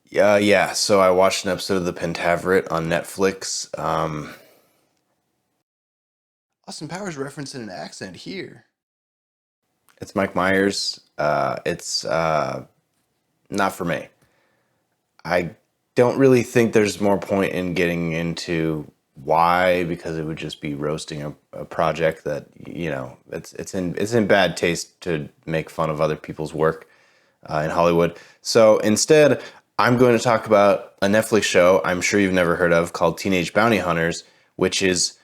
Yeah. So I watched an episode of the Pentaverate on Netflix. Austin Powers referencing an accent here. It's Mike Myers. It's not for me. I don't really think there's more point in getting into why, because it would just be roasting a project that it's in bad taste to make fun of other people's work in Hollywood. So instead, I'm going to talk about a Netflix show I'm sure you've never heard of called Teenage Bounty Hunters, which is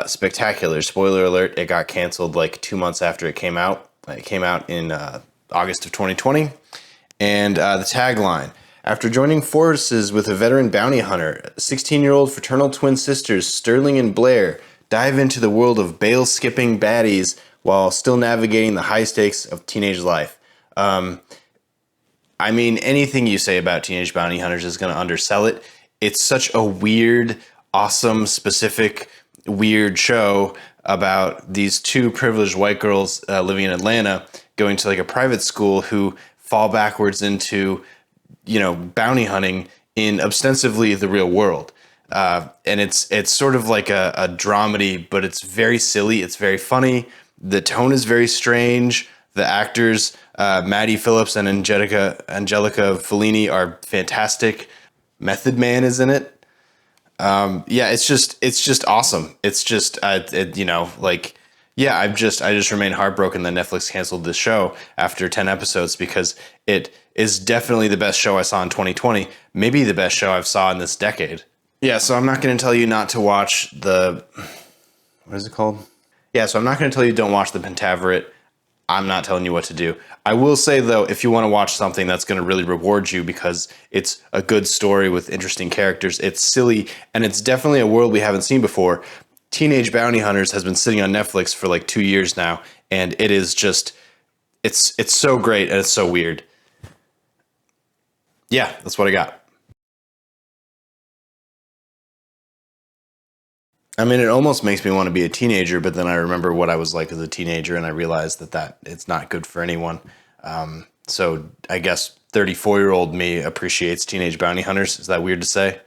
spectacular. Spoiler alert: it got canceled like 2 months after it came out. It came out in August of 2020, and the tagline: after joining forces with a veteran bounty hunter, 16-year-old fraternal twin sisters Sterling and Blair dive into the world of bail-skipping baddies while still navigating the high stakes of teenage life. I mean, anything you say about Teenage Bounty Hunters is going to undersell it. It's such a weird, awesome, specific, weird show about these two privileged white girls living in Atlanta going to like a private school who fall backwards into, bounty hunting in ostensibly the real world. And it's sort of like a dramedy, but it's very silly. It's very funny. The tone is very strange. The actors, Maddie Phillips and Angelica Fellini, are fantastic. Method Man is in it. Yeah, it's just awesome. It's just I just remain heartbroken that Netflix canceled this show after 10 episodes because it is definitely the best show I saw in 2020, maybe the best show I've saw in this decade. Yeah, so I'm not going to tell you not to watch what is it called? Yeah, so I'm not going to tell you don't watch the Pentaverate. I'm not telling you what to do. I will say, though, if you want to watch something that's going to really reward you because it's a good story with interesting characters, it's silly, and it's definitely a world we haven't seen before. Teenage Bounty Hunters has been sitting on Netflix for like 2 years now, and it is just, it's so great and it's so weird. Yeah, that's what I got. I mean, it almost makes me want to be a teenager, but then I remember what I was like as a teenager, and I realized that it's not good for anyone. So I guess 34-year-old me appreciates Teenage Bounty Hunters. Is that weird to say?